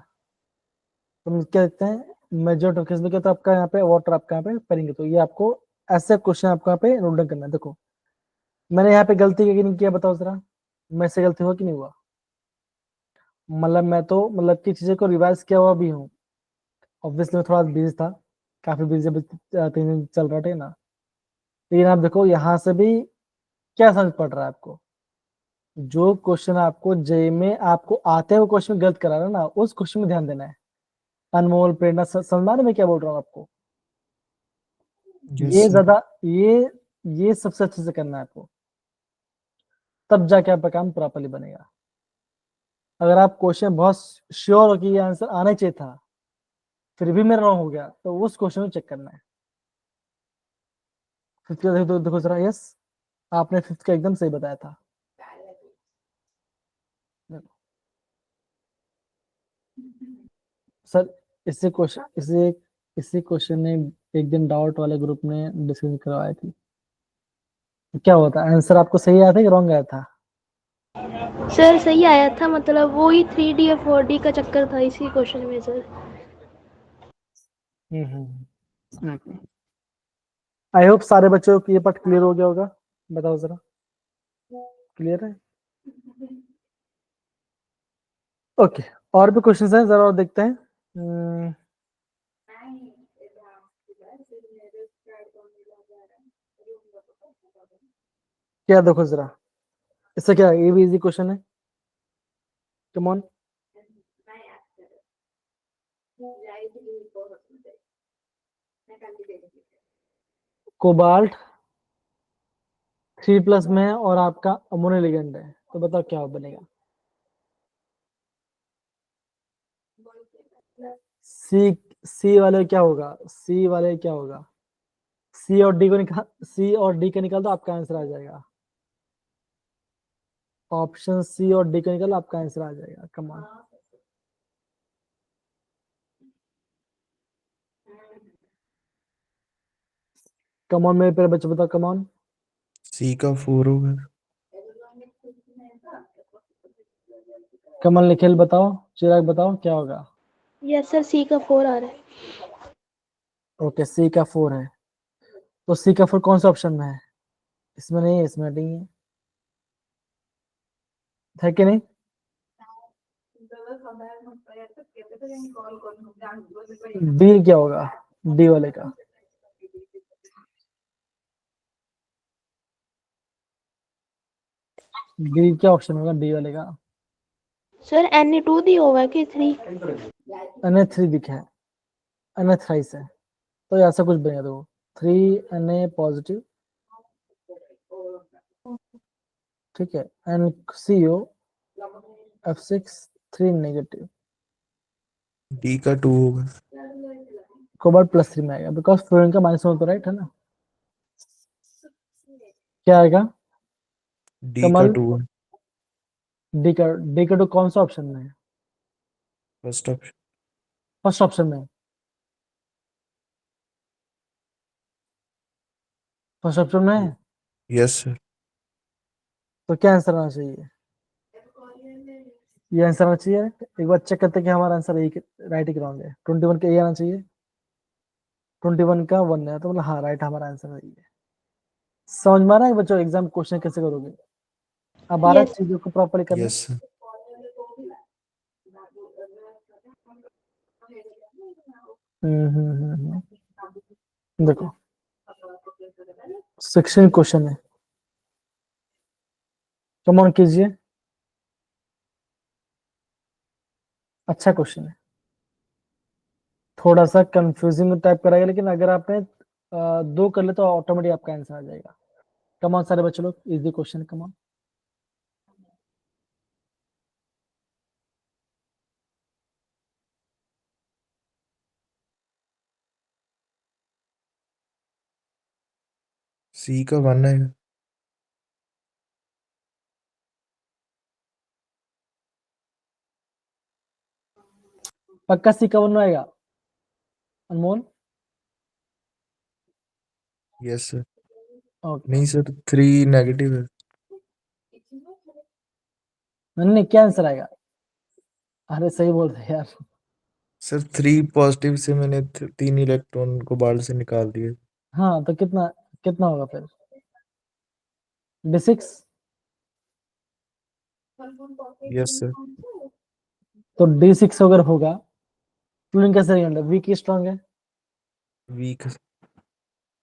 तो हम क्या देखते हैं मेजर टोकेस में क्या, तो आपका यहाँ पे वाटर आपका यहाँ पे पेयरिंग है, तो ये आपको ऐसे क्वेश्चन आपको यहाँ पे नोट डाउन करना है। देखो मैंने यहाँ पे गलती की नहीं किया, बताओ जरा मेरे से गलती हुआ कि नहीं हुआ? मतलब मैं तो मतलब की चीजें को रिवाइज किया हुआ भी हूँ। ऑब्वियसली मैं थोड़ा बिजी था, काफी बिजी 3 दिन चल रहा था ना। लेकिन आप देखो यहाँ से भी क्या समझ पड़ रहा है आपको? जो क्वेश्चन आपको जे में आपको आते हैं वो क्वेश्चन गलत करा रहा है ना, उस क्वेश्चन में ध्यान देना है। अनमोल प्रेरणा समझ में मैं क्या बोल रहा हूँ आपको? यस ये सर। ज्यादा ये सबसे अच्छे से करना है आपको, तब जाके आपका काम प्रॉपरली बनेगा। अगर आप क्वेश्चन बहुत श्योर हो कि ये आंसर आना ही चाहिए था, फिर भी मेरा रॉन्ग हो गया, तो उस क्वेश्चन में चेक करना है। फिफ्थ का देखो जरा, यस आपने फिफ्थ का एकदम सही बताया था। सर इसी क्वेश्चन ने एक दिन डाउट वाले ग्रुप में डिस्कशन करवाई थी। क्या होता है आंसर आपको सही आया था कि रॉन्ग आया था? सर सही आया था, मतलब वो ही 3D और 4D का चक्कर था इसी क्वेश्चन में सर। आई होप सारे बच्चों को ये पार्ट क्लियर हो गया होगा। बताओ जरा, क्लियर है? ओके, और भी क्वेश्चंस हैं, जरा और देखते हैं। क्या देखो जरा, इससे क्या ये भी इजी क्वेश्चन है, कम ऑन। कोबाल्ट 3 प्लस में है और आपका अमोनिया लिगेंड है, तो बताओ क्या बनेगा? सी सी वाले क्या होगा? सी वाले क्या होगा? सी और डी का निकाल दो, आपका आंसर आ जाएगा। ऑप्शन सी और डी का निकाल, आपका आंसर आ जाएगा। कम ऑन, कम ऑन मेरे प्यारे बच्चे, बताओ कम ऑन। सी का 4 होगा। कमल निखिल बताओ, चिराग बताओ क्या होगा? यस सर, C का 4 आ रहा है। ओके, सी का 4 है, तो सी का 4 कौन सा ऑप्शन में है? इसमें नहीं है, इसमें नहीं है कि नहीं? डी क्या होगा? डी वाले का डी क्या ऑप्शन होगा डी वाले का? सर Na2 दी होगा कि 3? Na3 दिखा है, अनथराइज है। तो ऐसा कुछ बनेगा, देखो 3Na पॉजिटिव, ठीक है, NCO F6 3 नेगेटिव, डी का 2 होगा। कोबाल्ट +3 में आएगा बिकॉज फ्लोरीन का -1 तो राइट है ना। क्या आएगा डी का कमल? 2 है। डी का 2 कौन सा ऑप्शन में है? First option. फर्स्ट ऑप्शन में, फर्स्ट ऑप्शन में है, यस सर। तो क्या आंसर आना चाहिए? ये आंसर आना चाहिए। एक बार चेक करते हैं कि हमारा आंसर राइट ही रॉन्ग है। 21 का ये आना चाहिए, 21 का 1 है, तो मतलब हाँ राइट हमारा आंसर यही है। समझ में आ रहा है बच्चों एग्जाम क्वेश्चन कैसे करोगे? अब आ रहा है यस चीजों को प्रॉपरली करना। Yes sir. देखो 16 क्वेश्चन है, कम ऑन कीजिए। अच्छा क्वेश्चन है, थोड़ा सा कंफ्यूजिंग टाइप कराएगा, लेकिन अगर आपने 2 कर ले तो ऑटोमेटिक आपका आंसर आ जाएगा। कम ऑन सारे बच्चे लोग, easy question, come on. C का 1 है। पक्का सी का 1 आएगा अनमोल? Yes sir. ओके, नहीं सर, 3 नेगेटिव है। नहीं क्या आंसर आएगा? अरे सही बोल रहे यार। सर 3 पॉजिटिव से मैंने 3 इलेक्ट्रॉन को बाल्ट से निकाल दिए। हाँ तो कितना कितना होगा फिर? D6? Yes sir. तो D6 अगर होगा फ्लोरीन कैसे रहेगा? वीक स्ट्रांग है, वीक।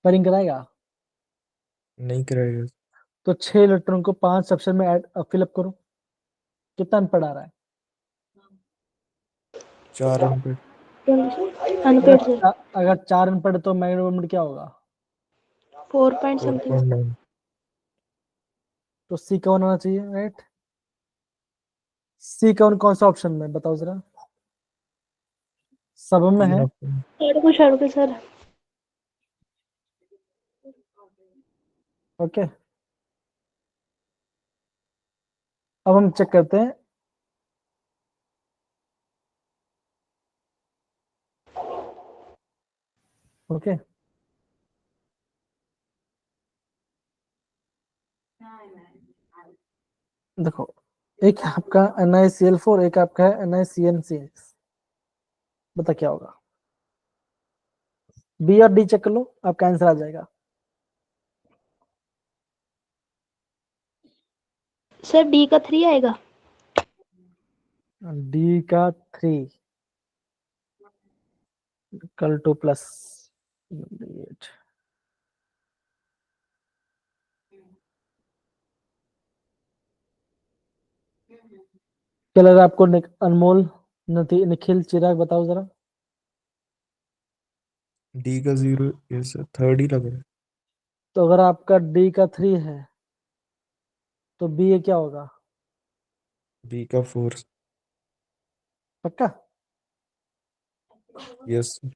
पेयरिंग कराएगा। नहीं कराएगा। तो 6 इलेक्ट्रॉन को 5 सेक्शन में ऐड फिलअप करो, कितना अनपेड आ रहा है? 4 अनपेड। Unpaid sir. अगर 4 अनपेड तो मैग्नेट क्या होगा? 4 पॉइंट समथिंग। 4.9। तो सी का 1 आना चाहिए, राइट? सी का 1 कौन सा ऑप्शन में बताओ जरा, सब में 3 है? ऑप्शन। छोड़ के सर। ओके, अब हम चेक करते हैं। ओके, देखो एक है आपका NiCl4, एक आपका है NiCN6, बता क्या होगा? बी और डी चेक कर लो, आपका आंसर आ जाएगा। सर डी का 3 आएगा। डी का 3, कल 2+, क्या लग रहा है आपको? अनमोल, निखिल, चिराग बताओ जरा। डी का 0। यस सर, थर्ड ही लग रहा है। तो अगर आपका डी का 3 है तो बी ये क्या होगा? बी का 4। पक्का? Yes sir.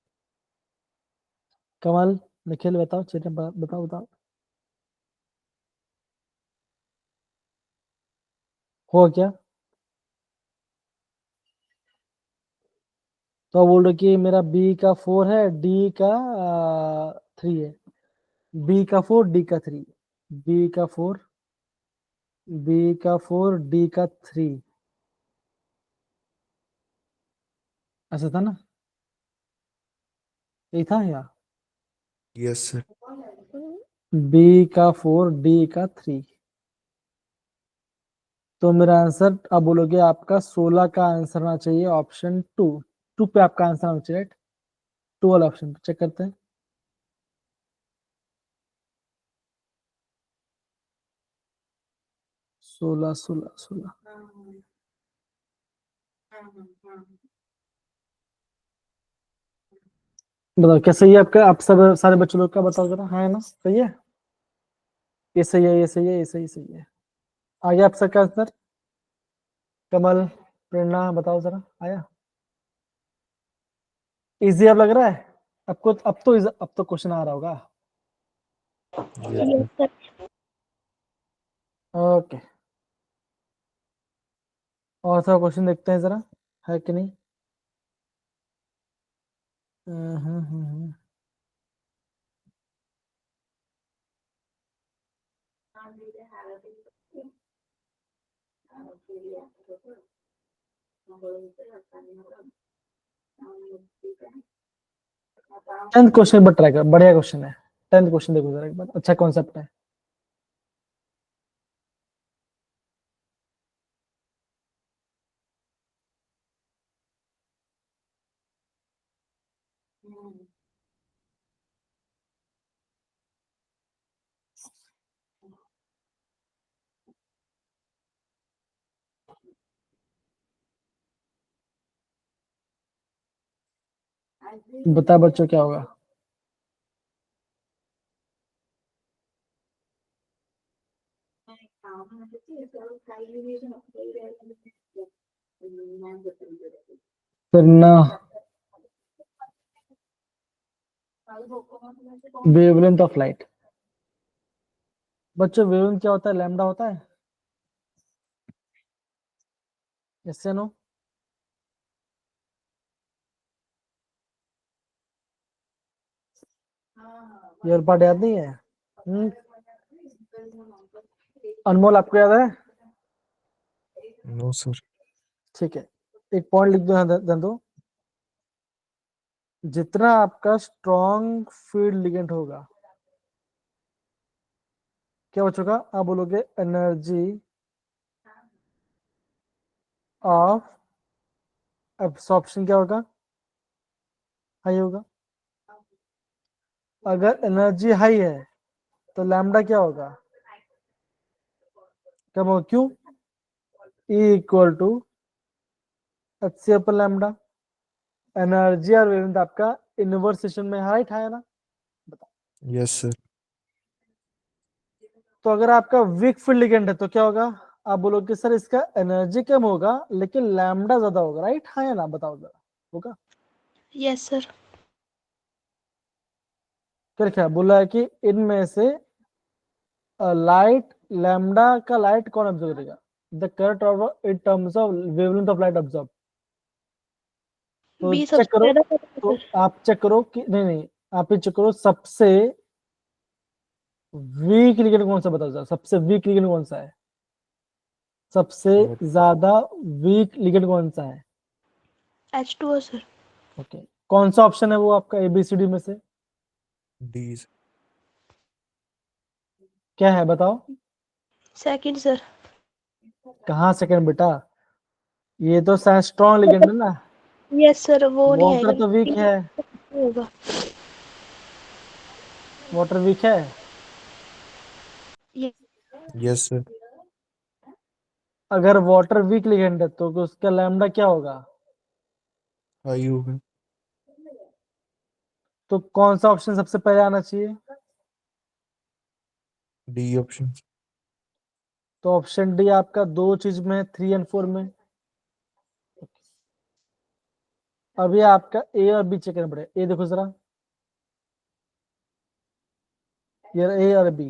कमल, निखिल बताओ, चिराग बताओ बताओ, हो क्या? तो बोल रहे कि मेरा बी का 4 है, डी का 3 है। बी का 4, डी का 3, बी का 4, बी का 4, डी का 3, ऐसा था ना? यही था या? Yes sir. बी का 4, डी का 3, तो मेरा आंसर आप बोलोगे आपका 16 का आंसर आना चाहिए, ऑप्शन 2। 2 पे आपका आंसर आना चाहिए, राइट? 2 वाला ऑप्शन चेक करते हैं। सोलह, 16, 16, बताओ क्या सही है आपका? आप सब सारे बच्चों लोग का बताओ जरा। हाँ है ना, सही है, ये सही है, ये सही है, ये सही है। आगे आप सबका आंसर? कमल, प्रेरणा, बताओ जरा, आया? इजी अब लग रहा है आपको? अब तो क्वेश्चन आ रहा होगा। Yes yes sir. Sir. Okay, और थोड़ा क्वेश्चन देखते हैं जरा, है कि नहीं। हम्म। टेंथ क्वेश्चन एक बार ट्राई कर, बढ़िया क्वेश्चन है। टेंथ क्वेश्चन देखो जरा एक बार, अच्छा कॉन्सेप्ट है। बता बच्चों क्या होगा? प्रेरणा, वेवलेंथ ऑफ लाइट। बच्चों वेवलेंथ क्या होता है? लैम्डा होता है। यस या नो? ये वाला पार्ट याद नहीं है? अनमोल, आपको याद है? No sir. ठीक है, एक पॉइंट लिख दो यहाँ, ध्यान दो। जितना आपका स्ट्रॉन्ग फील्ड लिगेंड होगा, क्या बचेगा? आप बोलोगे एनर्जी ऑफ एब्सॉर्प्शन क्या होगा? हाई होगा। अगर एनर्जी हाई है तो लैम्डा क्या होगा? कम होगा। क्यों? E equal to H C upon lambda. Energy और वेवलेंथ आपका इनवर्सेशन में हाइट है ना? बताओ। Yes sir. तो अगर आपका वीक फील्ड लिगेंड है तो क्या होगा? आप बोलोगे सर इसका एनर्जी कम होगा लेकिन लैम्डा ज्यादा होगा, राइट? हाँ या ना, बताओ जरा, होगा? Yes sir. फिर क्या बोला है कि इनमें से लाइट, लैम्डा का लाइट कौन ऑब्जर्व करेगा? The current of in terms of wavelength of light observe. तो बी चेक सबसे करो, ज्यादा पता है तो सर। आप चेक करो कि नहीं, आप ही चेक करो सबसे वीक लिगेंड कौन सा, बताओ जरा, सबसे वीक लिगेंड कौन सा है? सबसे ज्यादा वीक लिगेंड कौन सा है? H2O sir. ओके, कौन सा ऑप्शन है वो आपका एबीसीडी में से? डी। क्या है बताओ? Second sir. कहाँ सेकंड बेटा? ये तो स्ट्रॉन्ग लिगेंड है ना, यस सर, वो नहीं वाटर आएगा। तो वीक है। होगा। वाटर वीक है। ये यस सर। अगर वाटर वीक लिगेंड है तो उसका लैम्डा क्या होगा? हाई होगा। तो कौन सा ऑप्शन सबसे पहले आना चाहिए? D option. तो ऑप्शन डी आपका दो चीज में, 3 और 4 में। अभी आपका ए और बी चेक करना पड़ेगा। ए देखो जरा, ये ए और बी।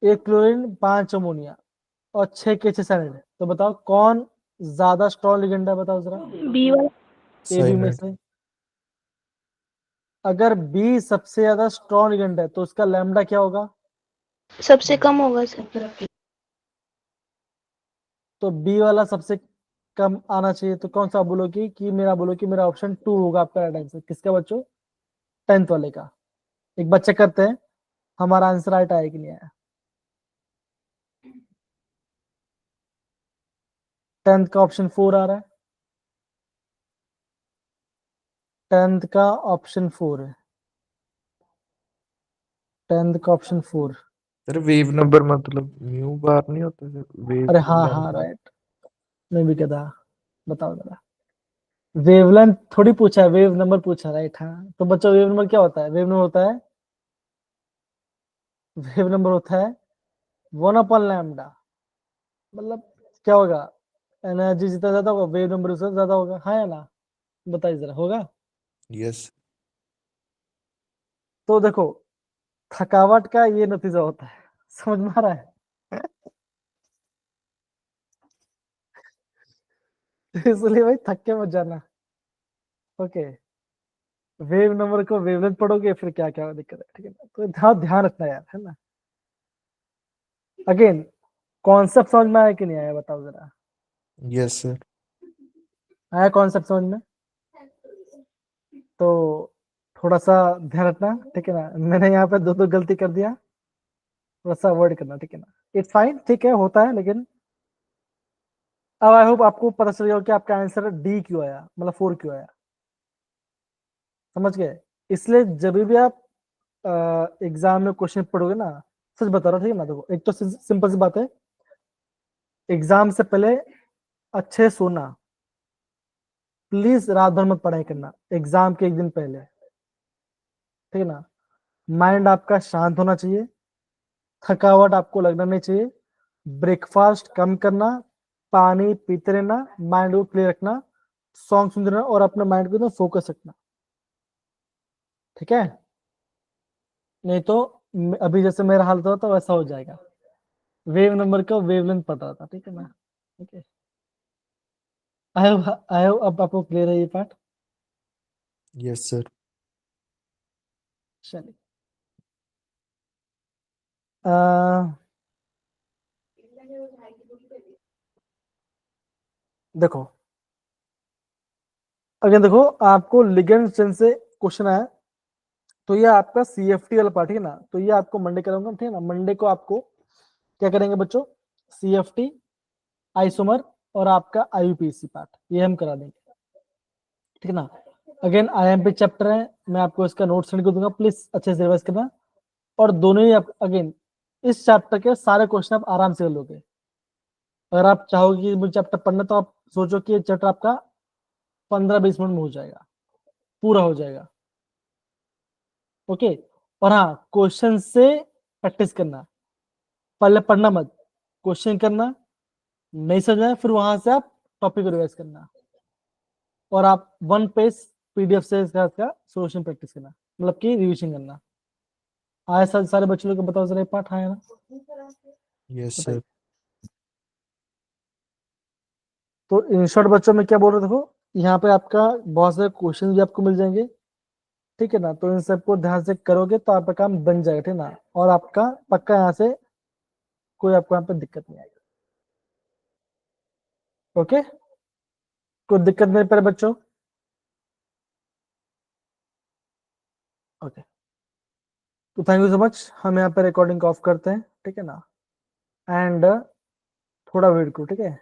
एक क्लोरीन, 5 अमोनिया और 6 के 6 साइनाइड। तो बताओ कौन ज्यादा स्ट्रॉन्ग लिगेंड है? बताओ जरा, बी वाला। ए बी में साइनाइड। से। अगर बी सबसे ज्यादा स्ट्रॉन्ग लिगेंड है तो उसका लैम्डा क्या होगा? सबसे कम होगा सर। तो बी वाला सबसे कम आना चाहिए, तो कौन सा बोलोगी कि मेरा ऑप्शन 2 होगा आपका राइट आंसर। किसका बच्चों? टेंथ वाले का। एक बार चेक करते हैं हमारा आंसर राइट आया कि नहीं आया। टेंथ का ऑप्शन 4 आ रहा है। टेंथ का ऑप्शन 4 है। टेंथ का ऑप्शन 4। सर वेव नंबर मतलब म्यू बार नहीं होता सर, वेव अरे हाँ हाँ लेंथ। राइट, मैं भी कहता। बताओ जरा। वेवलेंथ थोड़ी पूछा है, वेव नंबर पूछा, राइट? हाँ, तो बच्चों वेव नंबर क्या होता है? वेव नंबर होता है, वेव नंबर होता है 1/λ। मतलब क्या होगा? एनर्जी जितना ज्यादा होगा वेव नंबर उससे ज्यादा होगा, हाँ या ना? बताइए जरा, होगा? यस। तो देखो, थकावट का ये नतीजा होता है, समझ में आ रहा है? इसलिए भाई थक के मत जाना। ओके, वेव नंबर को वेवलेंथ पढ़ोगे फिर क्या क्या दिक्कत है, ठीक है ना? तो ध्यान ध्यान रखना यार, है ना? अगेन, कॉन्सेप्ट समझ में आया कि नहीं आया, बताओ जरा। Yes sir. आया कॉन्सेप्ट समझ में? तो थोड़ा सा ध्यान रखना, ठीक है ना? मैंने यहाँ पे दो दो गलती कर दिया, थोड़ा सा अवॉइड करना, ठीक है ना? इट्स फाइन, ठीक है, होता है, लेकिन अब आई होप आपको पता चल गया कि आपका आंसर डी क्यों आया, मतलब 4 क्यों आया, समझ गए? इसलिए जब भी आप एग्जाम में क्वेश्चन पढ़ोगे ना, सच बता रहा हूँ, ठीक है ना? देखो, एक तो सिंपल सी बात है, एग्जाम से पहले अच्छे से सोना, प्लीज रात भर मत पढ़ाई करना एग्जाम के एक दिन पहले, ठीक है ना? माइंड आपका शांत होना चाहिए, थकावट आपको लगना नहीं चाहिए, ब्रेकफास्ट कम करना, पानी पीते रहना, माइंड को क्लियर रखना, सॉन्ग सुनते रहना और अपने माइंड को एकदम फोकस रखना, ठीक है? नहीं तो अभी जैसे मेरा हाल था तो वैसा हो जाएगा, वेव नंबर का वेवलेंथ पता था, ठीक है ना? ठीक है, आई होप अब आपको क्लियर है ये पार्ट। Yes sir. चलिए, देखो, अगर देखो आपको लिगेंड स्ट्रेंथ से क्वेश्चन आया, तो ये आपका सीएफटी वाला पार्ट, ठीक है ना? तो ये आपको मंडे कराऊंगा, ठीक है ना? मंडे को आपको क्या करेंगे बच्चों? सीएफटी, आइसोमर और आपका आईयूपीएसी पार्ट, ये हम करा देंगे, ठीक है ना? अगेन आईएमपी चैप्टर है, मैं आपको इसका नोट सेंड कर दूंगा, प्लीज अच्छे से रिवाइज करना। और दोनों ही आप अगेन इस चैप्टर के सारे क्वेश्चन आप आराम से कर लोगे। अगर आप चाहोगे कि मुझे चैप्टर पढ़ना, तो आप सोचो कि ये चैप्टर आपका 15-20 मिनट में हो जाएगा, पूरा हो जाएगा, ओके? और हाँ, क्वेश्चन से प्रैक्टिस करना, पहले पढ़ना मत, क्वेश्चन करना, नहीं समझा फिर वहां से आप टॉपिक रिवाइज करना, और आप 1 पेज पीडीएफ से इसका सोल्यूशन प्रैक्टिस करना, मतलब कि रिविजन करना। आया सारे बच्चों लोग को बताओ जरा, ये पाठ आया ना? यस बताइए। सर। तो इन शॉर्ट बच्चों में क्या बोल रहे, देखो यहाँ पे आपका बहुत सारे क्वेश्चन भी आपको मिल जाएंगे, ठीक है ना? तो इन सबको ध्यान से करोगे तो आपका काम बन जाएगा, ठीक है ना? और आपका पक्का यहाँ से कोई आपको यहाँ पे दिक्कत नहीं आएगी, ओके? कोई दिक्कत नहीं पड़े बच्चों, ओके? तो थैंक यू सो मच, हम यहाँ पे रिकॉर्डिंग ऑफ करते हैं, ठीक है ना? एंड थोड़ा वेट करो, ठीक है?